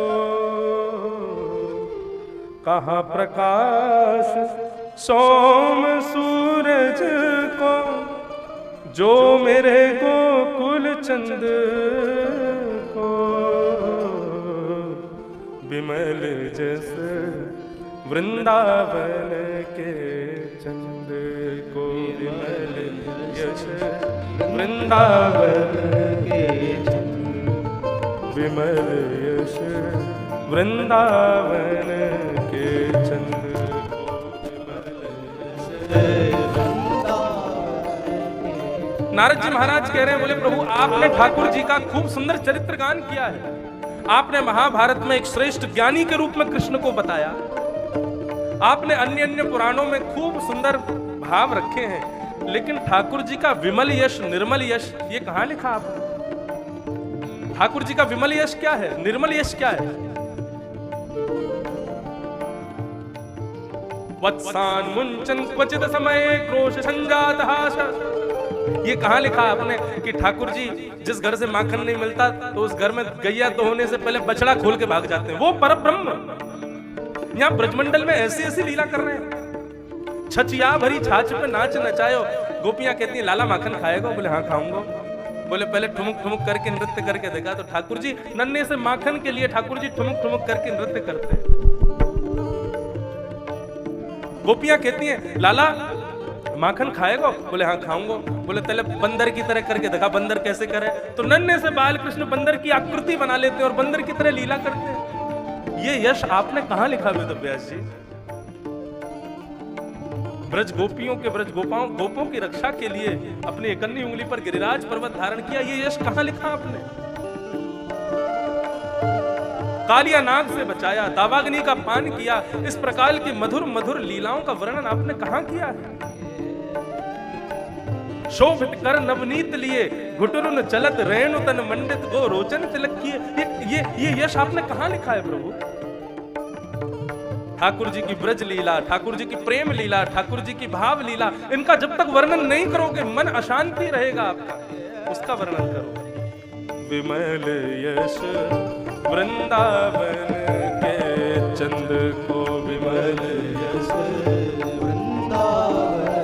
कहा प्रकाश सोम सूरज को, जो मेरे गोकुल चंद्र को। विमल जस वृंदावन के चंद्र को, विमल यश वृंदावन के चंद्र, विमल यश वृंदावन के चंद्र को, विमल यश। नारद जी महाराज कह रहे हैं, बोले प्रभु आपने ठाकुर जी का खूब सुंदर चरित्र गान किया है। आपने महाभारत में एक श्रेष्ठ ज्ञानी के रूप में कृष्ण को बताया। आपने अन्य अन्य पुराणों में खूब सुंदर भाव रखे हैं, लेकिन ठाकुर जी का विमल यश निर्मल यश ये कहां लिखा आपने? ठाकुर जी का विमल यश क्या है, निर्मल यश क्या है? वत्सान मुंचन क्वचित समय क्रोश संजात हास, ये कहां लिखा आपने कि ठाकुर जी जिस घर से माखन नहीं मिलता तो उस घर में गैया तो होने से पहले बछड़ा खोल के भाग जाते हैं, वो परब्रह्म। यहां ब्रजमंडल में ऐसी ऐसी लीला कर रहे हैं। छचिया भरी छाछ पे नाच नचायो। गोपियां कहती हैं लाला माखन खाएगा? बोले हाँ खाऊंगा। बोले पहले ठुमुक ठुमुक करके नृत्य करके देखा। तो ठाकुर जी नन्हे से माखन के लिए ठाकुर जी ठुमुक ठुमुक करके नृत्य करते हैं। गोपियां कहती हैं लाला माखन खाएगा? बोले हाँ खाऊंगा। बोले पहले बंदर की तरह करके देखा, बंदर कैसे करे? तो नन्हे से बाल कृष्ण बंदर की आकृति बना लेते हैं और बंदर की तरह लीला करते हैं। ये यश आपने कहां लिखा वेदव्यास जी? ब्रज गोपियों के ब्रज गोपों की रक्षा के लिए अपनी एकन्नी उंगली पर गिरिराज पर्वत धारण किया, ये यश कहां लिखा आपने? कालिया नाग से बचाया, दावाग्नि का पान किया, इस प्रकार की मधुर मधुर लीलाओं का वर्णन आपने कहां किया है? शोभित कर नवनीत लिए, घुटुरुन चलत रेणु तन मंडित गो रोचन तिलक किए, ये यश आपने कहां लिखा है प्रभु? ठाकुर जी की ब्रज लीला, ठाकुर जी की प्रेम लीला, ठाकुर जी की भाव लीला, इनका जब तक वर्णन नहीं करोगे मन अशांति रहेगा आपका, उसका वर्णन करो। विमल यश वृंदावन के चंद्र को, विमल यश वृंदावन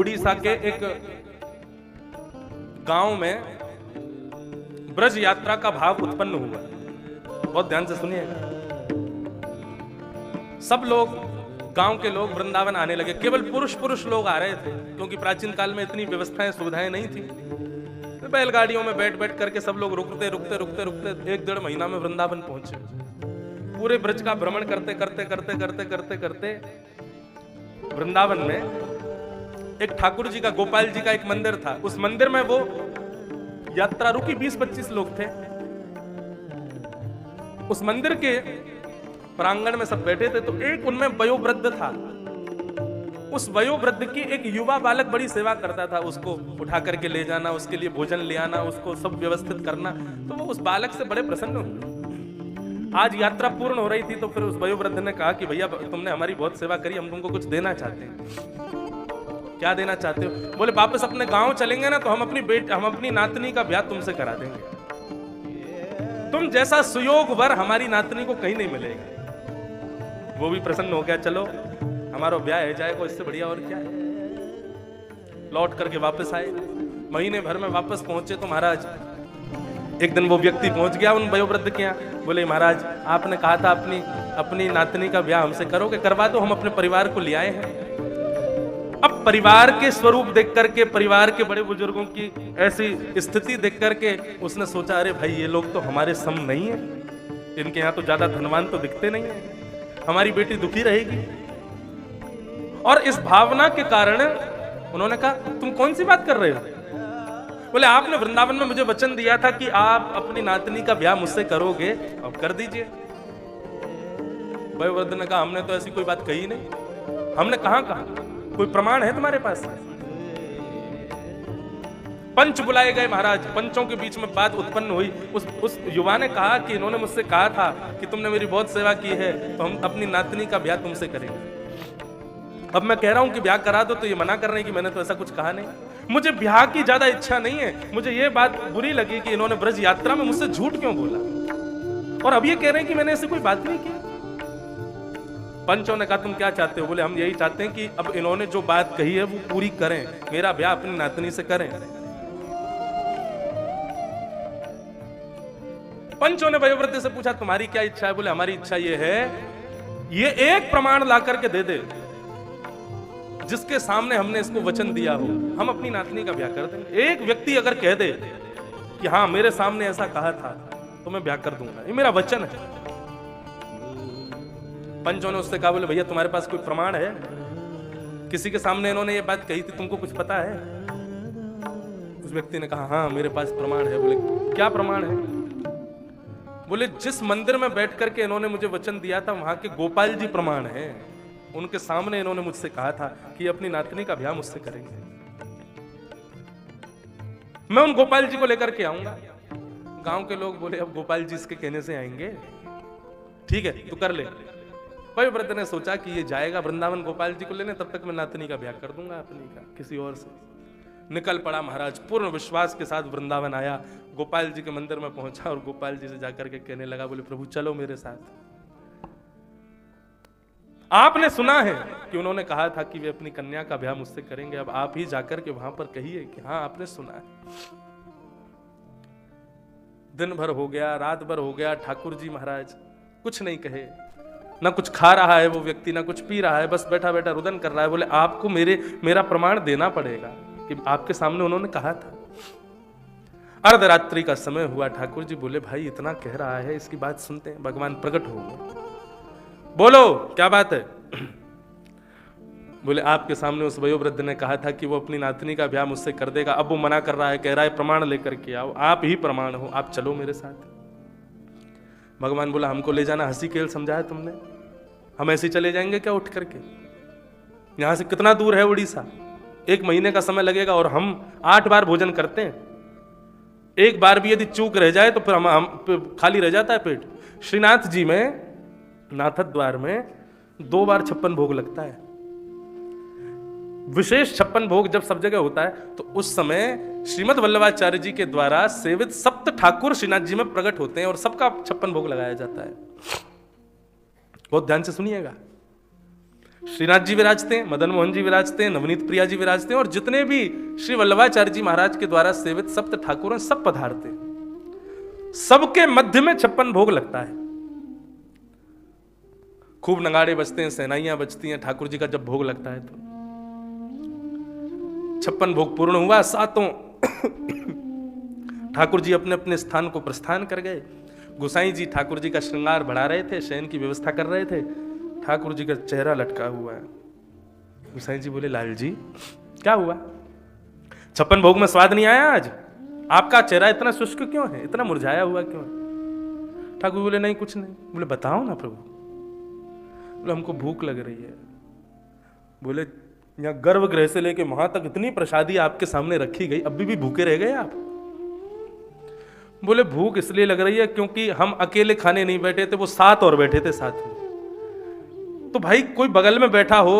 उड़ीसा के एक गांव में ब्रज यात्रा का भाव उत्पन्न हुआ। बहुत ध्यान से सुनिएगा। सब लोग, गांव के लोग वृंदावन आने लगे। केवल पुरुष लोग आ रहे थे, क्योंकि प्राचीन काल में इतनी व्यवस्थाएं सुविधाएं नहीं थी। तो बैलगाड़ियों में बैठ करके सब लोग रुकते 1-1.5 महीना में वृंदावन पहुंचे। पूरे ब्रज का भ्रमण करते वृंदावन में एक ठाकुर जी का, गोपाल जी का एक मंदिर था। उस मंदिर में वो यात्रा रुकी, 20-25 लोग थे। उस मंदिर के प्रांगण में सब बैठे थे, तो एक उनमें वयोवृद्ध था। उस वयोवृद्ध की एक युवा बालक बड़ी सेवा करता था, उसको उठा करके ले जाना, उसके लिए भोजन ले आना, उसको सब व्यवस्थित करना। तो वो उस बालक से बड़े प्रसन्न हुए। आज यात्रा पूर्ण हो रही थी, तो फिर उस वयोवृद्ध ने कहा कि भैया तुमने हमारी बहुत सेवा करी, हम तुमको कुछ देना चाहते हैं। क्या देना चाहते हो? बोले वापस अपने गांव चलेंगे ना, तो हम अपनी नातनी का ब्याह तुमसे करा देंगे। तुम जैसा सुयोग वर हमारी नातनी को कहीं नहीं मिलेगा। वो भी प्रसन्न हो गया, चलो हमारा ब्याह है जाएगा, इससे बढ़िया और क्या है। लौट करके वापस आए। महीने भर में वापस पहुंचे तो महाराज एक दिन वो व्यक्ति पहुंच गया उन वयोवृद्ध के यहाँ। बोले महाराज आपने कहा था अपनी नातनी का ब्याह हमसे करोगे, करवा दो, हम अपने परिवार को ले आए हैं। अब परिवार के स्वरूप देख करके, परिवार के बड़े बुजुर्गों की ऐसी स्थिति देख करके उसने सोचा, अरे भाई ये लोग तो हमारे सम नहीं है, इनके यहाँ तो ज्यादा धनवान तो दिखते नहीं है, हमारी बेटी दुखी रहेगी। और इस भावना के कारण उन्होंने कहा तुम कौन सी बात कर रहे हो? बोले आपने वृंदावन में मुझे वचन दिया था कि आप अपनी नातनी का ब्याह मुझसे करोगे, अब कर दीजिए। वयोवृद्ध ने कहा हमने तो ऐसी कोई बात कही नहीं। हमने कहा कोई प्रमाण है तुम्हारे पास? पंच बुलाए गए महाराज। पंचों के बीच में बात उत्पन्न हुई। उस युवा ने कहा कि इन्होंने मुझसे कहा था कि तुमने मेरी बहुत सेवा की है, तो हम अपनी नातनी का ब्याह तुमसे करेंगे। अब मैं कह रहा हूं कि ब्याह करा दो, तो ये मना कर रहे हैं कि मैंने तो ऐसा कुछ कहा नहीं। मुझे ब्याह की ज्यादा इच्छा नहीं है। मुझे ये बात बुरी लगी कि इन्होंने ब्रज यात्रा में मुझसे झूठ क्यों बोला, और अब ये कह रहे हैं कि मैंने ऐसी कोई बात नहीं की। पंचों ने कहा तुम क्या चाहते हो? बोले हम यही चाहते हैं कि अब इन्होंने जो बात कही है वो पूरी करें, मेरा ब्याह अपनी नातनी से करें। पंचों ने वयोवृद्ध से पूछा तुम्हारी क्या इच्छा है? बोले हमारी इच्छा ये है, ये एक प्रमाण ला करके दे दे जिसके सामने हमने इसको वचन दिया हो, हम अपनी नातनी का ब्याह कर देंगे। एक व्यक्ति अगर कह दे कि हाँ मेरे सामने ऐसा कहा था, तो मैं ब्याह कर दूंगा, ये मेरा वचन है। पंचों ने उससे कहा, बोले भैया तुम्हारे पास कोई प्रमाण है? किसी के सामने इन्होंने ये बात कही थी, तुमको कुछ पता है? उस व्यक्ति ने कहा हाँ मेरे पास प्रमाण है। बोले क्या प्रमाण है? बोले जिस मंदिर में बैठ करके इन्होंने मुझे वचन दिया था, वहां के गोपाल जी प्रमाण है। उनके सामने इन्होंने मुझसे कहा था कि अपनी नातनी का ब्याह मुझसे करेंगे। मैं उन गोपाल जी को लेकर के आऊंगा। गांव के लोग बोले अब गोपाल जी इसके कहने से आएंगे, ठीक है तू कर ले। वयोवृद्ध ने सोचा कि ये जाएगा वृंदावन गोपाल जी को लेने, तब तक मैं नातनी का ब्याह कर दूंगा अपनी का किसी और से। निकल पड़ा महाराज, पूर्ण विश्वास के साथ वृंदावन आया, गोपाल जी के मंदिर में पहुंचा और गोपाल जी से जाकर के कहने लगा, बोले प्रभु चलो मेरे साथ। आपने सुना है कि उन्होंने कहा था कि वे अपनी कन्या का ब्याह मुझसे करेंगे, अब आप ही जाकर के वहां पर कहिए कि हाँ आपने सुना है। दिन भर हो गया, रात भर हो गया, ठाकुर जी महाराज कुछ नहीं कहे, ना कुछ खा रहा है वो व्यक्ति, ना कुछ पी रहा है, बस बैठा बैठा रुदन कर रहा है। बोले आपको मेरा प्रमाण देना पड़ेगा कि आपके सामने उन्होंने कहा था। अर्धरात्रि का समय हुआ। ठाकुर जी बोले भाई इतना कह रहा है, इसकी बात सुनते हैं। भगवान प्रकट हो गए। बोलो क्या बात है? बोले आपके सामने उस वयोवृद्ध ने कहा था कि वो अपनी नातनी का ब्याह मुझसे कर देगा, अब वो मना कर रहा है, कह रहा है प्रमाण लेकर के आओ, आप ही प्रमाण हो, आप चलो मेरे साथ। भगवान बोला हमको ले जाना हंसी खेल समझा है तुमने, हम ऐसे चले जाएंगे क्या उठ करके? यहां से कितना दूर है उड़ीसा? 1 महीने का समय लगेगा और हम 8 बार भोजन करते हैं। एक बार भी यदि चूक रह जाए तो फिर हम खाली रह जाता है पेट। श्रीनाथ जी में नाथद द्वार में 2 बार 56 भोग लगता है। विशेष 56 भोग जब सब जगह होता है तो उस समय श्रीमद् वल्लभाचार्य जी के द्वारा सेवित सप्त ठाकुर श्रीनाथ जी में प्रकट होते हैं और सबका 56 भोग लगाया जाता है। बहुत ध्यान से सुनिएगा। श्रीनाथ जी विराजते हैं, मदन मोहन जी विराजते हैं, नवनीत प्रिया जी विराजते हैं, और जितने भी श्री वल्लभाचार्य जी महाराज के द्वारा सेवित सप्त ठाकुर हैं सब पधारते हैं। सबके मध्य में 56 भोग लगता है। खूब नगाड़े बजते हैं, सहनाइयां बजती हैं ठाकुर जी का जब भोग लगता है तो 56 भोग पूर्ण हुआ। सातों ठाकुर जी अपने अपने स्थान को प्रस्थान कर गए। गोसाई जी ठाकुर जी का श्रृंगार बढ़ा रहे थे, शयन की व्यवस्था कर रहे थे। ठाकुर जी का चेहरा लटका हुआ है। गोसाई जी बोले, लाल जी क्या हुआ? 56 भोग में स्वाद नहीं आया आज? आपका चेहरा इतना शुष्क क्यों है, इतना मुरझाया हुआ क्यों है? ठाकुर बोले, नहीं कुछ नहीं। बोले, बताओ ना प्रभु। बोले, हमको भूख लग रही है। बोले, यहाँ गर्भगृह से लेके वहां तक इतनी प्रसादी आपके सामने रखी गई, अभी भी भूखे रह गए आप? बोले, भूख इसलिए लग रही है क्योंकि हम अकेले खाने नहीं बैठे थे, वो 7 और बैठे थे साथ में। तो भाई कोई बगल में बैठा हो,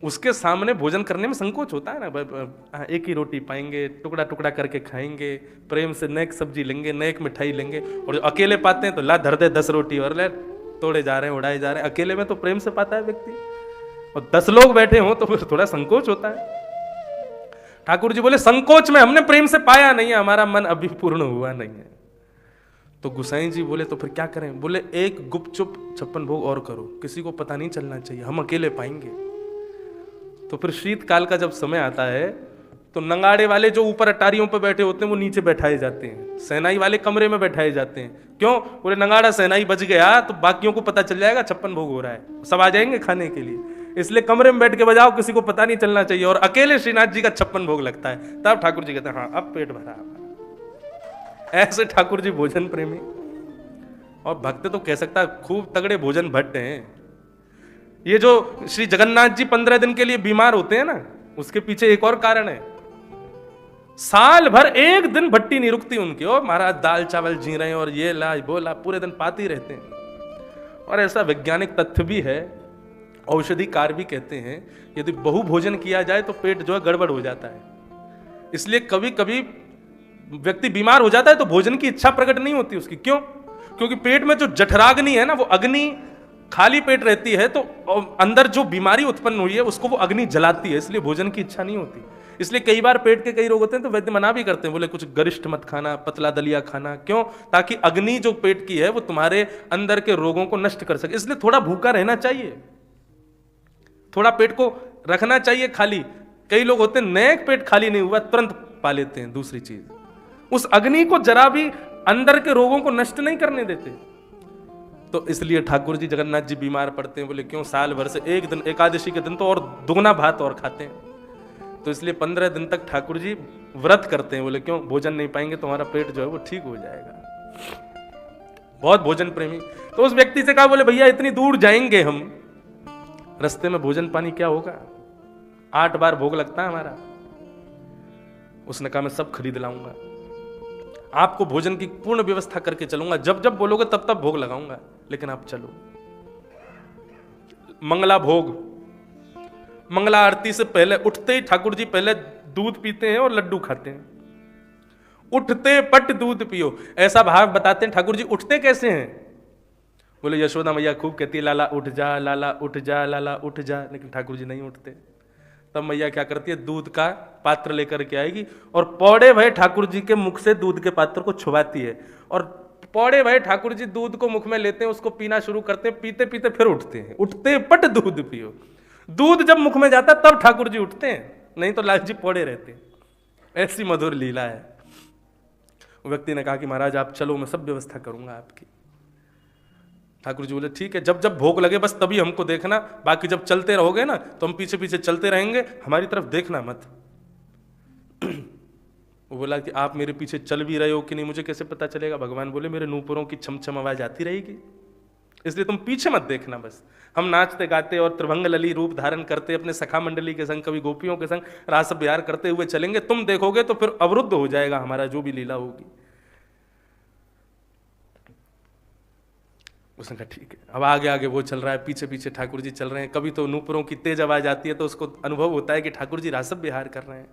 उसके सामने भोजन करने में संकोच होता है ना। एक ही रोटी पाएंगे, टुकड़ा टुकड़ा करके खाएंगे, प्रेम से नेक सब्जी लेंगे, नेक मिठाई लेंगे। और अकेले पाते हैं तो ला धर दे 10 रोटी और ले तोड़े जा रहे हैं, उड़ाए जा रहे हैं। अकेले में तो प्रेम से पाता है व्यक्ति, और 10 लोग बैठे हों तो फिर थोड़ा संकोच होता है। ठाकुर जी बोले, संकोच में हमने प्रेम से पाया नहीं है, हमारा मन अभी पूर्ण हुआ नहीं है। तो गुसाई जी बोले, तो फिर क्या करें? बोले, एक गुपचुप 56 भोग और करो, किसी को पता नहीं चलना चाहिए, हम अकेले पाएंगे। तो फिर शीतकाल का जब समय आता है तो नंगाड़े वाले जो ऊपर अटारियों पर बैठे होते हैं वो नीचे बैठाए जाते हैं, सहनाई वाले कमरे में बैठाए जाते हैं। क्यों? बोले, नंगाड़ा सहनाई बज गया तो बाकियों को पता चल जाएगा 56 भोग हो रहा है, सब आ जाएंगे खाने के लिए, इसलिए कमरे में बैठ के बजाओ, किसी को पता नहीं चलना चाहिए। और अकेले श्रीनाथ जी का 56 भोग लगता है, तब ठाकुर जी कहते हैं, हाँ अब पेट भरा। ऐसे ठाकुर जी भोजन प्रेमी और भक्त तो कह सकता है खूब तगड़े भोजन भट्ट हैं। ये जो श्री जगन्नाथ जी 15 दिन के लिए बीमार होते हैं ना, उसके पीछे एक और कारण है। साल भर एक दिन भट्टी नहीं रुकती उनकी, और महाराज दाल चावल जी रहे हैं और ये ला बोला पूरे दिन पाते ही रहते हैं। और ऐसा वैज्ञानिक तथ्य भी है, औषधिकार भी कहते हैं, यदि बहु भोजन किया जाए तो पेट जो है गड़बड़ हो जाता है। इसलिए कभी कभी व्यक्ति बीमार हो जाता है तो भोजन की इच्छा प्रकट नहीं होती उसकी। क्यों? क्योंकि पेट में जो जठराग्नि है ना, वो अग्नि खाली पेट रहती है तो अंदर जो बीमारी उत्पन्न हुई है उसको वो अग्नि जलाती है, इसलिए भोजन की इच्छा नहीं होती। इसलिए कई बार पेट के कई रोग होते हैं तो वैद्य मना भी करते हैं, बोले कुछ गरिष्ठ मत खाना, पतला दलिया खाना। क्यों? ताकि अग्नि जो पेट की है वो तुम्हारे अंदर के रोगों को नष्ट कर सके। इसलिए थोड़ा भूखा रहना चाहिए, थोड़ा पेट को रखना चाहिए खाली। कई लोग होते हैं नेक पेट खाली नहीं हुआ तुरंत पा लेते हैं दूसरी चीज, उस अग्नि को जरा भी अंदर के रोगों को नष्ट नहीं करने देते। तो इसलिए ठाकुर जी जगन्नाथ जी बीमार पड़ते हैं। बोले, क्यों? साल भर से एक दिन एकादशी के दिन तो और दुगना भात और खाते हैं, तो इसलिए 15 दिन तक ठाकुर जी व्रत करते हैं। बोले, क्यों? भोजन नहीं पाएंगे तो हमारा पेट जो है वो ठीक हो जाएगा। बहुत भोजन प्रेमी। तो उस व्यक्ति से कहा, बोले भैया इतनी दूर जाएंगे हम, रास्ते में भोजन पानी क्या होगा? 8 बार भोग लगता है हमारा। उसने कहा, मैं सब खरीद लाऊंगा, आपको भोजन की पूर्ण व्यवस्था करके चलूंगा, जब जब बोलोगे तब तब भोग लगाऊंगा, लेकिन आप चलो। मंगला भोग, मंगला आरती से पहले उठते ही ठाकुर जी पहले दूध पीते हैं और लड्डू खाते हैं। उठते पट दूध पियो, ऐसा भाव बताते हैं। ठाकुर जी उठते कैसे हैं? बोले, यशोदा मैया खूब कहती है, लाला उठ जा, लाला उठ जा, लाला उठ जा, लेकिन ठाकुर जी नहीं उठते। तब मैया क्या करती है? दूध का पात्र लेकर के आएगी और पौड़े भय ठाकुर जी के मुख से दूध के पात्र को छुपाती है, और पौड़े भय ठाकुर जी दूध को मुख में लेते हैं, उसको पीना शुरू करते हैं, पीते पीते फिर उठते हैं। उठते पट दूध पियो, दूध जब मुख में जाता तब ठाकुर जी उठते हैं, नहीं तो लाल जी पौड़े रहते हैं। ऐसी मधुर लीला है। व्यक्ति ने कहा कि महाराज आप चलो, मैं सब व्यवस्था करूंगा आपकी। ठाकुर जी बोले, ठीक है, जब जब भोग लगे बस तभी हमको देखना, बाकी जब चलते रहोगे ना तो हम पीछे पीछे चलते रहेंगे, हमारी तरफ देखना मत। वो बोला कि आप मेरे पीछे चल भी रहे हो कि नहीं मुझे कैसे पता चलेगा? भगवान बोले, मेरे नूपुरों की छम छम आवाज आती रहेगी, इसलिए तुम पीछे मत देखना। बस हम नाचते गाते और त्रिभंग लली रूप धारण करते अपने सखा मंडली के संग, कभी गोपियों के संग रास विहार करते हुए चलेंगे, तुम देखोगे तो फिर अवरुद्ध हो जाएगा हमारा जो भी लीला होगी। उसने कहा ठीक है। अब आगे आगे वो चल रहा है, पीछे पीछे ठाकुर जी चल रहे हैं। कभी तो नूपुरों की तेज आवाज आती है तो उसको अनुभव होता है कि ठाकुर जी रासव विहार कर रहे हैं,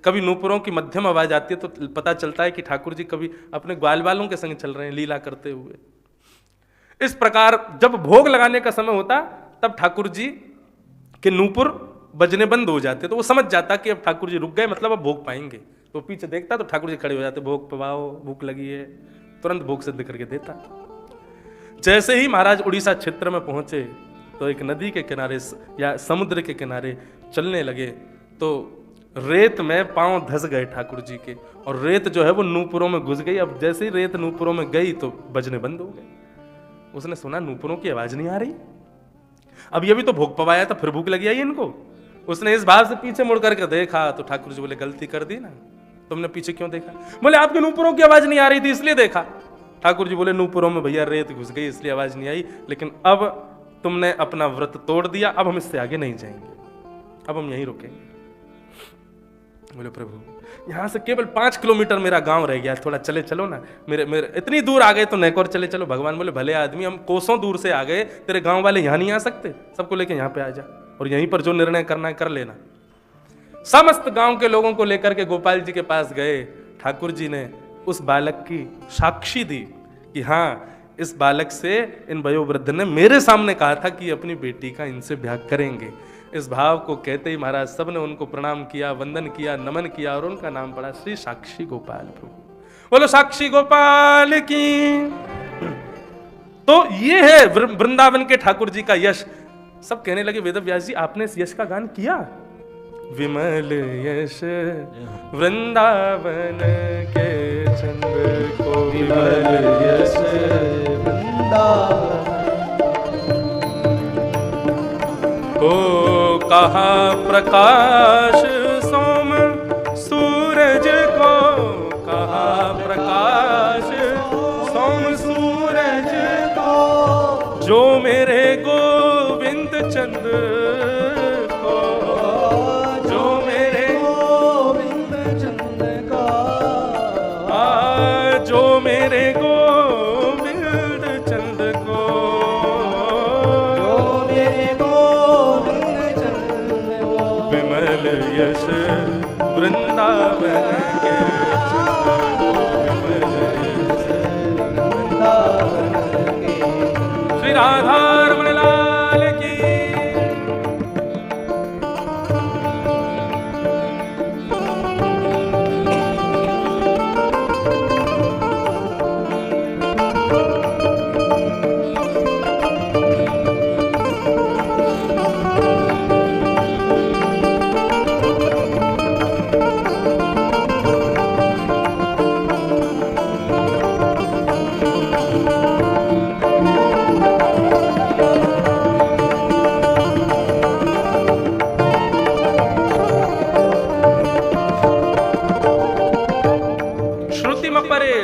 कभी नूपुरों की मध्यम आवाज आती है तो पता चलता है कि ठाकुर जी कभी अपने ग्वाल बालों के संग चल रहे हैं लीला करते हुए। इस प्रकार जब भोग लगाने का समय होता तब ठाकुर जी कि नूपुर बजने बंद हो जाते, तो वो समझ जाता कि अब ठाकुर जी रुक गए, मतलब अब भोग पाएंगे। तो पीछे देखता तो ठाकुर जी खड़े हो जाते, भोग पवाओ, भूख लगी है, तुरंत भोग सिद्ध करके देता। जैसे ही महाराज उड़ीसा क्षेत्र में पहुंचे तो एक नदी के किनारे या समुद्र के किनारे चलने लगे, तो रेत में पांव धस गए ठाकुर जी के, और रेत जो है वो नूपुरों में घुस गई। अब जैसे ही रेत नूपुरों में गई तो बजने बंद हो गए। उसने सुना नूपुरों की आवाज नहीं आ रही, अब ये भी तो भोग पवाया था, फिर भूख लगी आई इनको। उसने इस भाव से पीछे मुड़ करके देखा तो ठाकुर जी बोले गलती कर दी ना, तुमने पीछे क्यों देखा? बोले आपके नूपुरों की आवाज नहीं आ रही थी इसलिए देखा। ठाकुर जी बोले नूपुरों में भैया रेत घुस गई इसलिए आवाज नहीं आई, लेकिन अब तुमने अपना व्रत तोड़ दिया, अब हम इससे आगे नहीं जाएंगे, अब हम यहीं रुकेंगे। बोले प्रभु यहां से केवल 5 किलोमीटर मेरा गांव रह गया, थोड़ा चले चलो ना, मेरे इतनी दूर आ गए तो नेकोर चले चलो। भगवान बोले भले आदमी, हम कोसों दूर से आ गए, तेरे गांव वाले यहां नहीं आ सकते? सबको लेके यहां पे आ जा और यहीं पर जो निर्णय करना है कर लेना। समस्त गांव के लोगों को लेकर के गोपाल जी के पास गए। ठाकुर जी ने उस बालक की साक्षी दी कि हाँ, इस बालक से इन वयोवृद्ध ने मेरे सामने कहा था कि अपनी बेटी का इनसे ब्याह करेंगे। इस भाव को कहते ही महाराज सब ने उनको प्रणाम किया, वंदन किया, नमन किया और उनका नाम पड़ा श्री साक्षी गोपाल प्रभु। बोलो साक्षी गोपाल की। तो ये है वृंदावन के ठाकुर जी का यश। सब कहने लगे वेदव्यास जी आपने इस यश का गान किया? विमल यश वृंदावन के चंद्र को, विमल यश वृंदावन को कहा प्रकाश सोम सूरज को, कहा प्रकाश सोम सूरज को, जो मेरे गोविंद चंद्र को, जो मेरे गोविंद चंद्र का, जो मेरे गोविंद चंद्र को, जो मेरे गोविंद चंद्र को, विमल यश वृंदावन के चंद्र को, विमल यश वृंदावन के। श्री राधा रमण लाल की।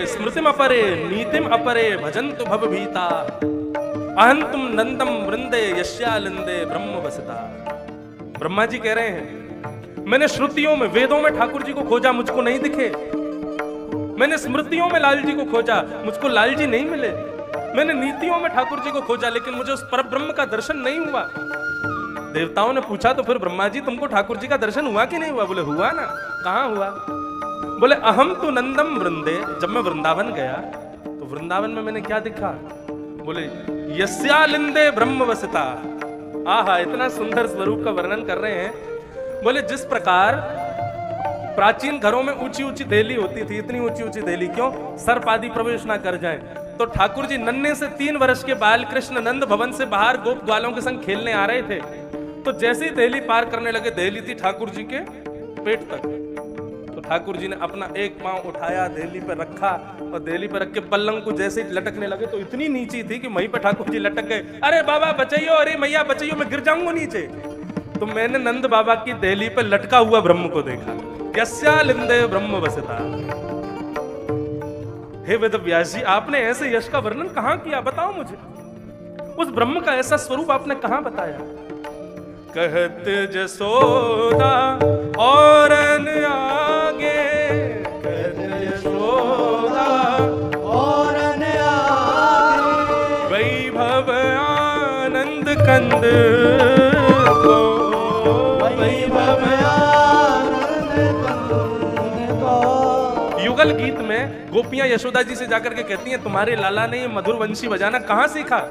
स्मृतिम अपरे नीतिम अपरे भजन्तु भवभीता, अहंतुम नंदम वृंदे यस्यालिंदे ब्रह्म वसता। ब्रह्मा जी कह रहे हैं मैंने श्रुतियों में, वेदों में ठाकुर जी को खोजा, मुझको नहीं दिखे। मैंने स्मृतियों में लाल जी को खोजा, मुझको लाल जी नहीं मिले। मैंने नीतियों में ठाकुर जी को खोजा, लेकिन मुझे उस परब्रह्म का दर्शन नहीं हुआ। देवताओं ने पूछा तो फिर ब्रह्मा जी तुमको ठाकुर जी का दर्शन हुआ कि नहीं हुआ? बोले हुआ ना। कहाँ हुआ? बोले अहम तो नंदम वृंदे, जब मैं वृंदावन गया तो वृंदावन में मैंने क्या दिखा? बोले यस्यालिंदे ब्रह्म वसता। आहा, इतना सुंदर स्वरूप का वर्णन कर रहे हैं। बोले जिस प्रकार प्राचीन घरों में ऊंची ऊंची देहली होती थी, इतनी ऊंची ऊंची देहली क्यों? सर्प आदि प्रवेश ना कर जाए। तो ठाकुर जी नन्हे से 3 वर्ष के बाल कृष्ण नंद भवन से बाहर गोप ग्वालों के संग खेलने आ रहे थे। तो जैसे ही देहली पार करने लगे, देहली थी ठाकुर जी के पेट तक, तो ठाकुर जी ने अपना एक पांव उठाया, देहली पर रखा और देहली पर रख के पल्लंग को जैसे ही लटकने लगे तो इतनी नीची थी कि वहीं पर ठाकुर जी लटक गए। अरे बाबा बचाइयो, अरे मैया बचाइयो, मैं गिर जाऊंगा नीचे। तो मैंने नंद बाबा की देहली पर लटका हुआ ब्रह्म को देखा। यस्यालिंदे ब्रह्म वसता। हे वेदव्यास जी, आपने ऐसे यश का वर्णन कहां किया? बताओ मुझे। उस ब्रह्म का ऐसा स्वरूप आपने कहां बताया? कहत जसोदा और आगे, कहत जसोदा और आगे, वैभव आनंद कंद को, वैभव आनंद कंद को। युगल गीत में गोपियां यशोदा जी से जाकर के कहती हैं तुम्हारे लाला ने ये मधुर वंशी बजाना कहां सीखा?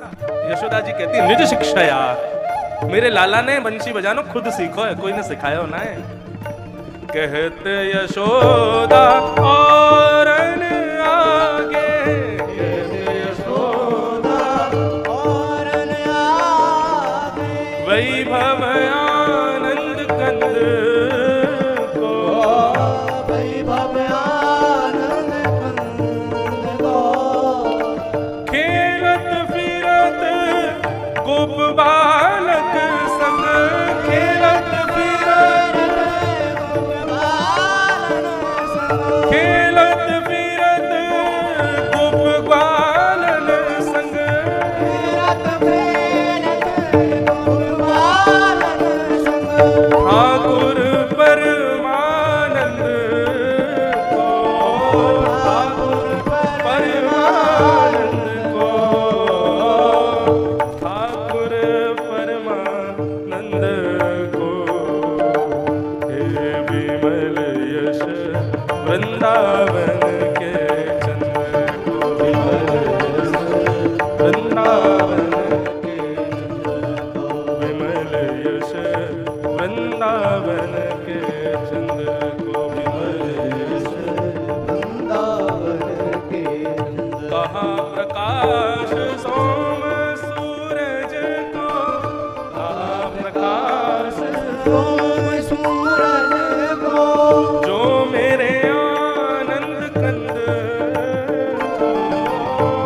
यशोदा जी कहती है निज शिक्षया। मेरे लाला ने बंशी बजानो खुद सीखो है, कोई ने सिखाया ना है। कहते यशोदा और आगे, कहते यशोदा और आगे, वैभव आनंद कंद को, वैभव आनंद कंद को, खेलत फिरत गोप बालक संग, खेलत फिरत गोप बालक संग, खेलत फिरत गोप बालक संग, खेलत फिरत गोप बालक संग, ठाकुर परमानंद को, ठाकुर परमानंद को, ठाकुर परमानंद को, हे विमल यश वृंदावन के चंद्र को, विमल यश वृंदावन के चंद्र को, विमल यश वृंदावन के चंद्र को, विमल यश वृंदावन के चंद्र। कहाँ प्रकाश सोम सूरज को, कहाँ प्रकाश सोम सूरज को, जो मेरे आनंद कंद को,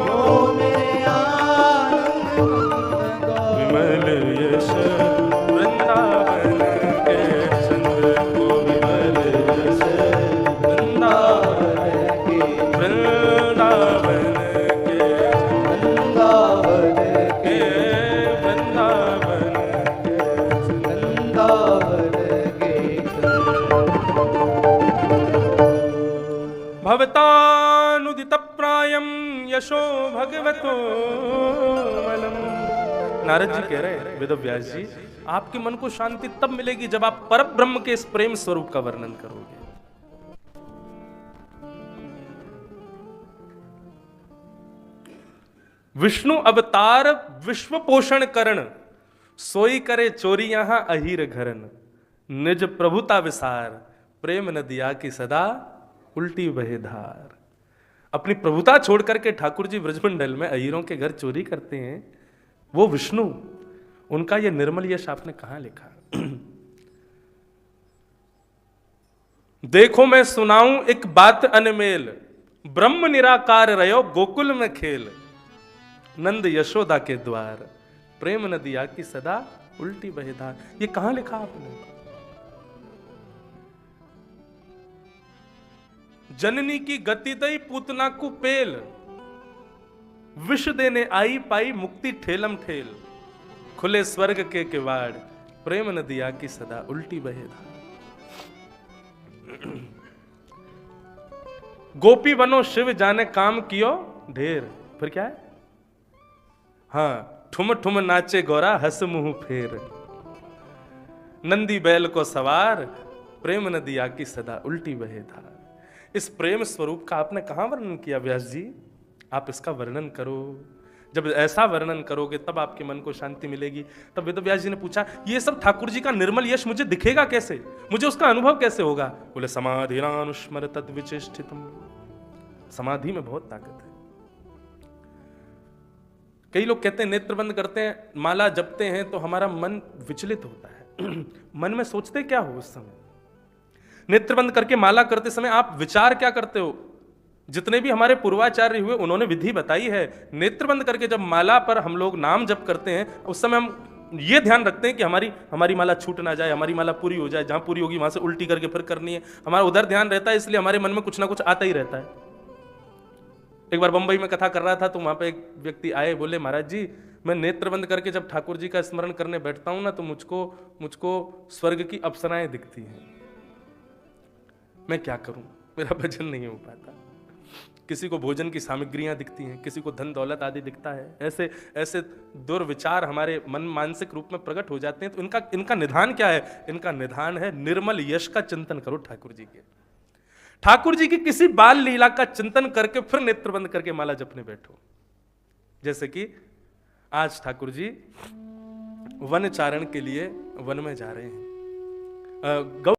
जो मेरे आनंद कंद को, विमल यश वृंदावन के चंद्र को, विमल यश वृंदावन के, वृंदावन के, वृंदावन के, वृंदावन के, वृंदावन के भवतानुदित प्रायम यशो भगवतो मलम। नारद जी कह रहे हैं वेदव्यास जी, आपके मन को शांति तब मिलेगी जब आप परब्रह्म के इस प्रेम स्वरूप का वर्णन करोगे। विष्णु अवतार विश्व पोषण करण, सोई करे चोरी यहां अहीर घरन, निज प्रभुता विसार, प्रेम नदिया की सदा उल्टी बहे धार। अपनी प्रभुता छोड़ करके ठाकुर जी ब्रजमंडल में अहीरों के घर चोरी करते हैं, वो विष्णु, उनका ये निर्मल यश आपने कहां लिखा? देखो मैं सुनाऊं एक बात अनमेल, ब्रह्म निराकार रहो गोकुल में खेल, नंद यशोदा के द्वार, प्रेम नदिया की सदा उल्टी बहे धार। ये कहां लिखा आपने? जननी की गति दई पूतना को पेल, विष देने आई पाई मुक्ति ठेलम ठेल, खुले स्वर्ग के किवाड़, प्रेम नदिया की सदा उल्टी बहे धार। गोपी बनो शिव जाने काम कियो ढेर, फिर क्या है? हाँ, ठुम ठुम नाचे गौरा हंस मुंह फेर, नंदी बैल को सवार, प्रेम नदिया की सदा उल्टी बहे धार। इस प्रेम स्वरूप का आपने कहां वर्णन किया व्यास जी? आप इसका वर्णन करो। जब ऐसा वर्णन करोगे तब आपके मन को शांति मिलेगी। तब वेदव्यास जी ने पूछा, ये सब ठाकुर जी का निर्मल यश मुझे दिखेगा कैसे, मुझे उसका अनुभव कैसे होगा? बोले समाधिरानुस्मर तद विचेष्टितम, समाधि में बहुत ताकत है। कई लोग कहते हैं नेत्र बंद करते हैं, माला जपते हैं तो हमारा मन विचलित होता है। मन में सोचते क्या हो उस समय? नेत्र बंद करके माला करते समय आप विचार क्या करते हो? जितने भी हमारे पूर्वाचार्य हुए उन्होंने विधि बताई है। नेत्र बंद करके जब माला पर हम लोग नाम जप करते हैं उस समय हम ये ध्यान रखते हैं कि हमारी माला छूट ना जाए, हमारी माला पूरी हो जाए, जहां पूरी होगी वहां से उल्टी करके फिर करनी है। हमारा उधर ध्यान रहता है, इसलिए हमारे मन में कुछ ना कुछ आता ही रहता है। एक बार बंबई में कथा कर रहा था तो वहां पे एक व्यक्ति आए, बोले महाराज जी मैं नेत्र बंद करके जब ठाकुर जी का स्मरण करने बैठता हूं ना तो मुझको स्वर्ग की अप्सराएं दिखती हैं, मैं क्या करूं, मेरा भजन नहीं हो पाता। किसी को भोजन की सामग्रियां दिखती हैं, किसी को धन दौलत आदि दिखता है। ऐसे ऐसे दुर्विचार हमारे मन मानसिक रूप में प्रकट हो जाते हैं। तो इनका निधान क्या है? इनका निधान है निर्मल यश का चिंतन करो ठाकुर जी के। ठाकुर जी की किसी बाल लीला का चिंतन करके फिर नेत्र बंद करके माला जपने बैठो। जैसे कि आज ठाकुर जी वन चारण के लिए वन में जा रहे हैं। गौ